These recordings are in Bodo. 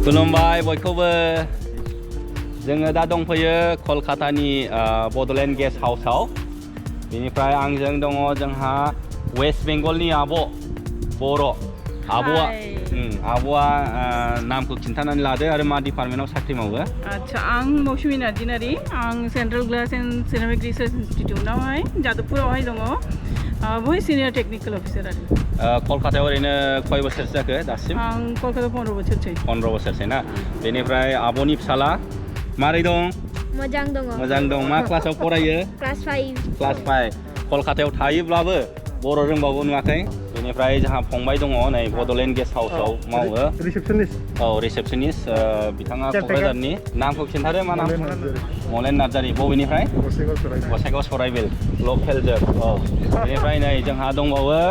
खुलुमबाय बयखौबो जोङो दा दंफैयो कलकातानि बड'लेण्ड गेस्ट हाउसआव बेनिफ्राय आंजों दङ जोंहा वेस्ट बेंगलनि आब' बर' आब'आ नामखौ खिन्थानानै लादो आरो मा डिपार्टमेन्टआव साख्रि मावो आच्छा आं मौसुमि नार्जिनारि आं central glass and ceramic research इन्स्टिटिउटआवहाय जादबपुरावहाय दङ बहाय सिनियर टेक्निकेल अफिसार आरो कलकातायाव ओरैनो खय बोसोरसो जाखो दासिम आं कलकातायाव 15 बोसोरसै 15 बोसोरसै ना बेनिफ्राय आब'नि फिसाला मारै दं मोजां दं मा क्लासाव फरायो क्लास 5 कलकातायाव थायोब्लाबो बर' रोंबावगौ नुवाखै बेनिफ्राय जोंहा फंबाय दङ नै बड'लेण्ड गेस्ट हाउसआव मावो रिसेपसनिस्ट बिथाङा क'क्राझारनि नामखौ खिन्थादो मा नाम मलेन नार्जारि बबेनिफ्राय गसाइगाव सराइबिल लकेलजों बेनिफ्राय नै जोंहा दंबावो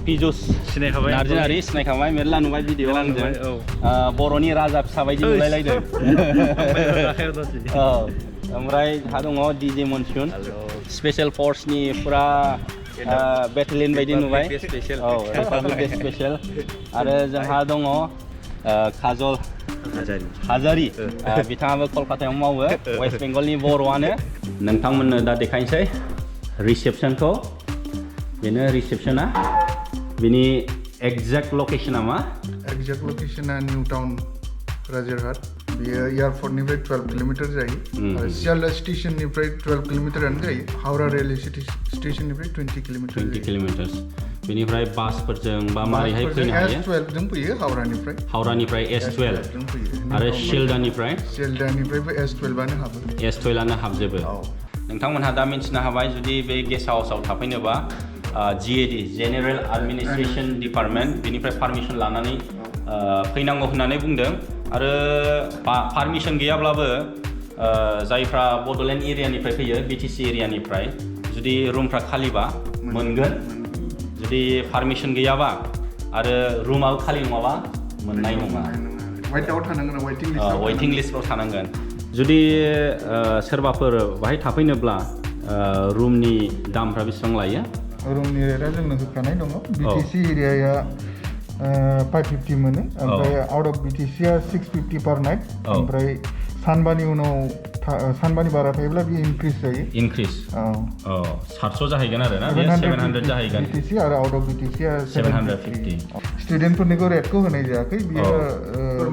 पिजुस नार्जिनारि सिनायखाबाय मेरला नुबाय भिडिअ आंजों बर'नि राजा फिसा बायदि नुलायलायदों ओमफ्राय जोंहा दङ डिजे मनसुन स्पेशल फर्सनि फुरा बेटेलियन बायदि नुबाय स्पेशल आरो जोंहा दङ काजल हाजारि बिथाङाबो कलकातायाव मावो वेस्ट बेंगलनि बर'आनो नोंथांमोननो दा देखायनोसै रिसेपसनखौ बेनो रिसेपसना बिनि एक्जेक्ट लकेशना मा एक्जेक्ट लकेशना निउ टाउन राजारहाट बेयो एयारपर्टनिफ्राय 12 किल'मिटार जायो आरो सियालदा स्टेशननिफ्राय 12 किल'मिटारानो जायो हावड़ा रेलवे स्टेशननिफ्राय 20 किल'मिटार बेनिफ्राय बासफोरजों बा मारैहाय फैनो हायो S12 जों फैयो हावड़ानिफ्राय S12 आरो सिलदानिफ्राय S12 आनो हाबजोबो नोंथांमोनहा दा मिन्थिनो हाबाय जुदि बे गेस्ट हाउसआव थाफैनोबा GAD जेनेरेल एडमिनिस्ट्रेशन डिपार्टमेन्ट बेनिफ्राय पारमिसन लानानै फैनांगौ होननानै बुंदों आरो पारमिसन गैयाब्लाबो जायफ्रा बड'लेण्ड एरियानिफ्राय फैयो BTC एरियानिफ्राय जुदि रुमफ्रा खालिबा मोनगोन जुदि पारमिसन गैयाबा आरो रुमाबो खालि नङाबा मोननाय नङा वेटिं लिस्टफ्राव थानांगोन जुदि सोरबाफोर बाहाय थाफैनोब्ला रुमनि दामफ्रा बेसेबां लायो रुमनि रेटआ जोंनो होखानाय दङ BTC एरियाया 550 मोनो ओमफ्राय आउट अफ BTCआ 650 पार नाइट ओमफ्राय सानबानि उनाव सानबानि बारा थायोब्ला बे इनक्रिज जायो 700 जाहैगोन आरो ना 700 जाहैगोन BTC आरो आउट अफ BTCआ 750 स्टुडेन्टफोरनिखौ रेटखौ होनाय जायाखै बियो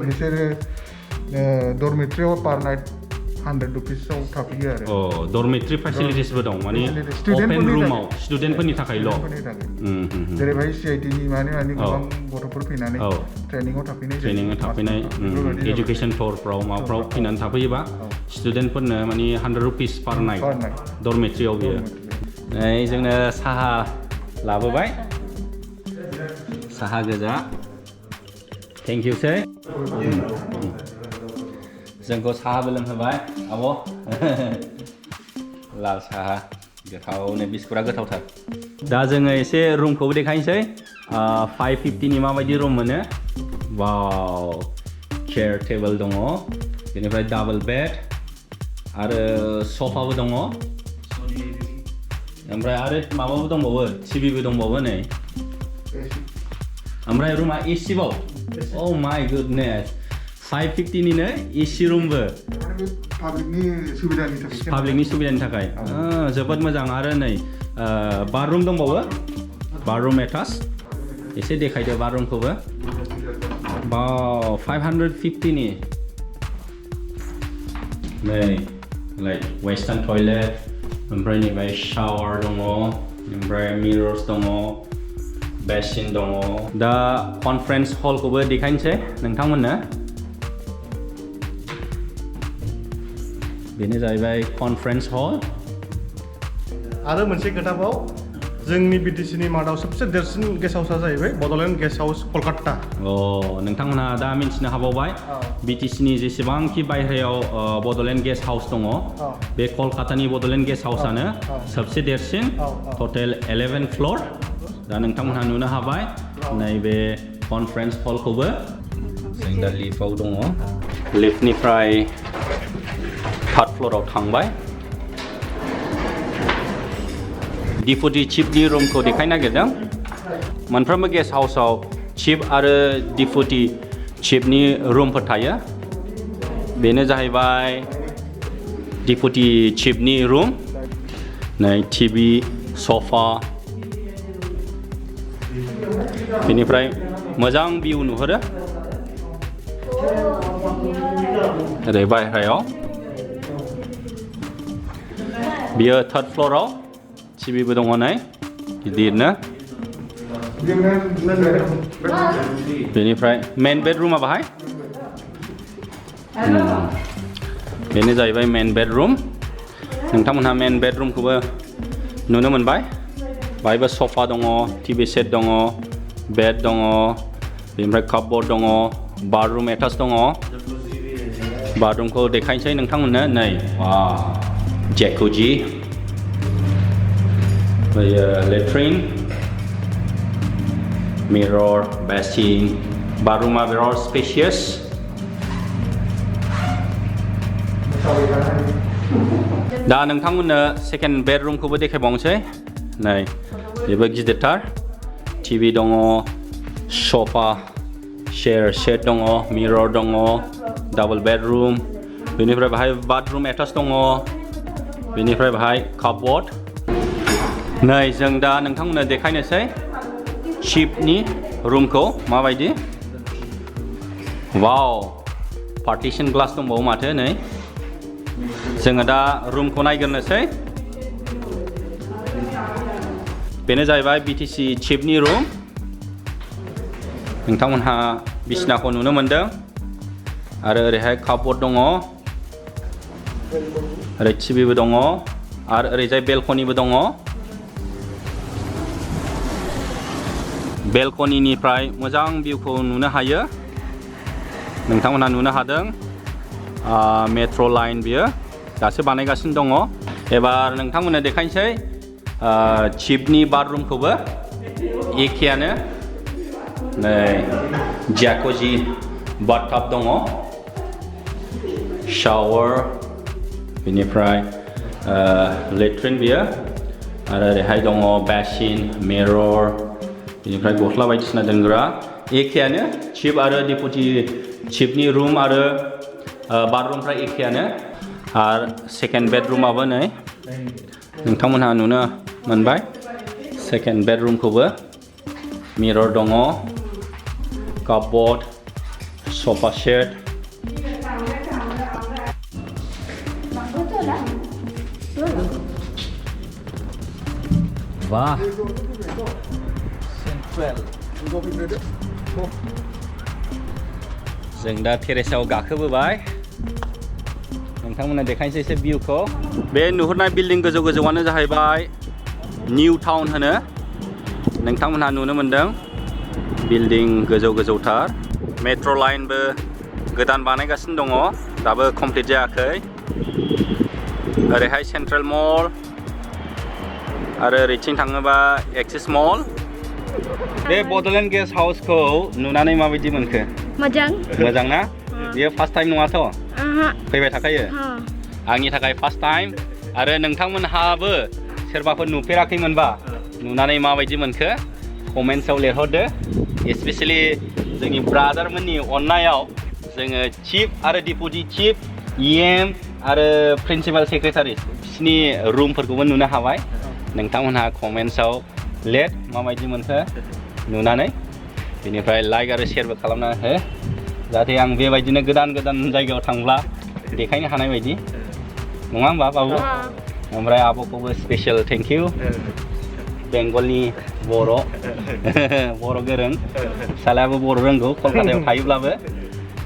बिसोरो डरमेट्रियाव पार नाइट 100 रुपिसआव थाफैयो आरो डरमेट्रि फेसिलिटिसबो दं माने अपेन रुमाव स्टुडेन्टफोरनि थाखायल' जेरैहाय CITनि माने गोबां गथ'फोर फैनानै ट्रेनिङाव थाफैनाय एजुकेशन टरफ्राव माबाफ्राव फैनानै थाफैयोबा स्टुडेन्टफोरनो माने 100 रुपिस पार नाइट डरमेट्रियाव बियो जोंनो साहा लाबोबाय साहा गोजा थेंक इउ सै जोंखौ साहाबो लोंहोबाय आब' लाल साहा गोथावनो बिस्कुटआ गोथावथार दा जोङो एसे रुमखौबो देखायनोसै 550नि माबायदि रुम मोनो वाव चेयार टेबोल दङ बेनिफ्राय डाबल बेड आरो सफाबो दङ ओमफ्राय आरो माबाबो दंबावो टिभिबो दंबावो नै ओमफ्राय रुमा AC बाव oh my goodness 550 निनो AC रुमबो पाब्लिकनि सुबिदानि थाखाय जोबोद मोजां आरो नै बाथरुम दंबावो बाथरुम एटाच एसे देखायदो बाथरुमखौबो बाव 550 नि नै लाइक वेस्टार्न टयलेट ओमफ्राय नैबे शावार दङ ओमफ्राय मिरर्स दङ बेसिन दङ दा कनफारेन्स हलखौबो देखायनोसै नोंथांमोननो बेनो जाहैबाय कनफारेन्स हल आरो मोनसे खोथाबाव जोंनि BTCनि मादाव सबसे देरसिन गेस्ट हाउसआ जाहैबाय बड'लेण्ड गेस्ट हाउस कलकाता नोंथांमोनहा दा मिन्थिनो हाबावबाय BTCनि जेसेबांखि बायह्रायाव बड'लेण्ड गेस्ट हाउस दङ बे कलकातानि बड'लेण्ड गेस्ट हाउसआनो सबसे देरसिन टटेल 11 फ्ल'र दा नोंथांमोनहा नुनो हाबाय नैबे कनफारेन्स हलखौबो जों दा लिफ्टआव दङ लिफ्टनिफ्राय थार्ड फ्ल'राव थांबाय डिपुटि चिफनि रुमखौ देखायनो नागिरदों मोनफ्रोमबो गेस्ट हाउसआव चिफ आरो डिपुटि चिफनि रुमफोर थायो बेनो जाहैबाय डिपुटि चिफनि रुम नै टिभि सफा बेनिफ्राय मोजां भिउ नुहुरो ओरै बायह्रायाव बियो थार्ड फ्ल'राव टिभिबो दङ नै गिदिरनो बेनिफ्राय मेन बेडरुमा बाहाय बेनो जाहैबाय मेन बेडरुम नोंथांमोनहा मेन बेडरुमखौबो नुनो मोनबाय बाहायबो सफा दङ टिभि सेट दङ बेड दङ बेनिफ्राय कापबोर्ड दङ बाथरुम एटाच दङ बाथरुमखौ देखायनोसै नोंथांमोननो नै जेकुजि लेट्रिन मिरर बेसिन बाथरुमा बिराद स्पेसियास दा नोंथांमोननो सेकेन्ड बेडरुमखौबो देखायबावनोसै नै बेबो गिदिरथार टिभि दङ सफा चेयार सेट दङ मिरर दङ डाबल बेडरुम बेनिफ्राय बाहाय बाथरुम एटाच दङ बेनिफ्राय बाहाय कापबोर्ड नै जों दा नोंथांमोननो देखायनोसै चिफनि रुमखौ माबायदि वाव पार्टिशन ग्लास दंबावो माथो नै जोङो दा रुमखौ नायग्रोनोसै बेनो जाहैबाय बिटिसि चिफनि रुम नोंथांमोनहा बिसिनाखौ नुनो मोनदों आरो ओरैहाय कापबोर्ड दङ ओरै टिभिबो दङ आरो ओरैजाय बेलकनिबो दङ बेलकनिनिफ्राय मोजां भिउखौ नुनो हायो नोंथांमोनहा नुनो हादों मेट्र' लाइन बियो दासो बानायगासिनो दङ एबार नोंथांमोननो देखायनोसै चिफनि बाथरुमखौबो एखेयानो नै जेकुजि बाथटाब दङ शावर बेनिफ्राय लेट्रिन बियो आरो ओरैहाय दङ बेसिन मिरर बेनिफ्राय गस्ला बायदिसिना दोनग्रा एखेयानो चिफ आरो डिपुटि चिफनि रुम आरो बाथरुमफ्रा एखेयानो आरो सेकेन्ड बेडरुमाबो नै नोंथांमोनहा नुनो मोनबाय सेकेन्ड बेडरुमखौबो मिरर दङ कापबोर्ड सफा सेट वाह जों दा टेरेसाव गाखोबोबाय नोंथांमोननो देखायनोसै एसे भिउखौ बे नुहुरनाय बिल्डिं गोजौ गोजौआनो जाहैबाय निउ टाउन होनो नोंथांमोनहा नुनो मोनदों बिल्डिं गोजौ गोजौथार मेट्र' लाइनबो गोदान बानायगासिनो दङ दाबो कमप्लिट जायाखै ओरैहाय सेन्ट्रेल मल आरो ओरैथिं थाङोबा एक्सिस मल बे बड'लेण्ड गेस्ट हाउसखौ नुनानै माबायदि मोनखो मोजां ना बेयो फार्स्ट टाइम नङाथ' फैबाय थाखायो आंनि थाखाय फार्स्ट टाइम आरो नोंथांमोनहाबो सोरबाफोर नुफेराखैमोनबा नुनानै माबायदि मोनखो कमेन्ट्सआव लिरहरदो स्पेसियेलि जोंनि ब्रादारमोननि अननायाव जोङो चिफ आरो डिपुटि चिफ EM आरो प्रिन्सिपाल सेक्रेटारि बिसिनि रुमफोरखौबो नुनो हाबाय नोंथांमोनहा कमेन्ट्सआव लेट माबायदि मोनखो नुनानै बेनिफ्राय लाइक आरो शेयारबो खालामना हो जाहाथे आं बेबायदिनो गोदान गोदान जायगायाव थांब्ला देखायनो हानाय बायदि नङा होमबा बाबु ओमफ्राय आब'खौबो स्पेसियेल थेंक इउ बेंगलनि बर' गोरों फिसालायाबो बर' रोंगौ कलकातायाव थायोब्लाबो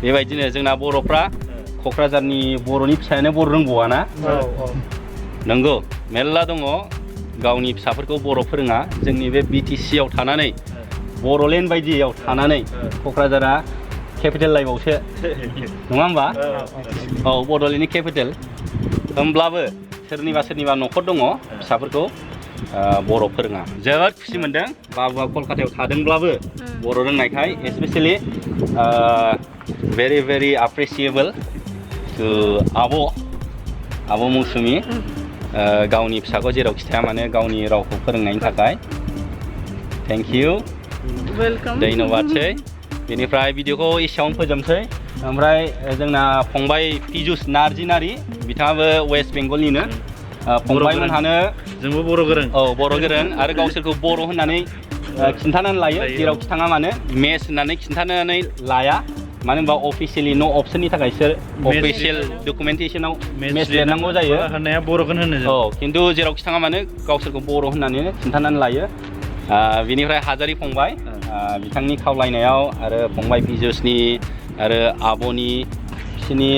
बेबायदिनो जोंना बर'फ्रा क'क्राझारनि बर'नि फिसायानो बर' रोंबावाना नंगौ मेरला दङ गावनि फिसाफोरखौ बर' फोरोङा जोंनि बे BTC आव थानानै बड'लेण्ड बायदियाव थानानै क'क्राझारा केपिटेल लाइफआवसो नङा होमबा औ बड'लेण्डनि केपिटेल होमब्लाबो सोरनिबा न'खर दङ फिसाफोरखौ बर' फोरोङा जोबोद खुसि मोनदों बाबुआ कलकातायाव थादोंब्लाबो बर' रोंनायखाय स्पेसियेलि very appreciable to आब' मौसुमि गावनि फिसाखौ जेराव खिथाया मानो गावनि रावखौ फोरोंनायनि थाखाय थेंक इउ वेलकाम धन्यबादसै बेनिफ्राय भिडिअखौ एसेयावनो फोजोबसै ओमफ्राय जोंना फंबाय पिजुस नार्जिनारि बिथाङाबो वेस्ट बेंगलनिनो फंबायमोनहानो जोंबो बर' गोरों औ बर' गोरों आरो गावसोरखौ बर' होननानै खिन्थानानै लायो जेरावखि थाङा मानो मेस होननानै खिन्थानानै लाया मानो होनबा अफिसियेलि न' अप्सननि थाखायसो अफिसियेल डकुमेन्टेसनाव मेस लिरनांगौ जायो होननाया बर'खौनो होनो जों औ खिन्थु जेरावखि थाङा मानो गावसोरखौ बर' होननानै खिन्थानानै लायो बिनिफ्राय हाजारि फंबाय बिथांनि खावलायनायाव आरो फंबाय पिजुसनि आरो आब'नि बिसोरनि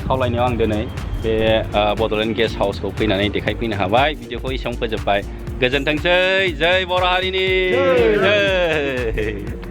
खावलायनायाव आं दिनै बे बड'लेण्ड गेस्ट हाउसखौ फैनानै देखायफैनो हाबाय भिडिअखौ एसेयावनो फोजोबबाय गोजोनथोंसै जय बर' हारिनि जय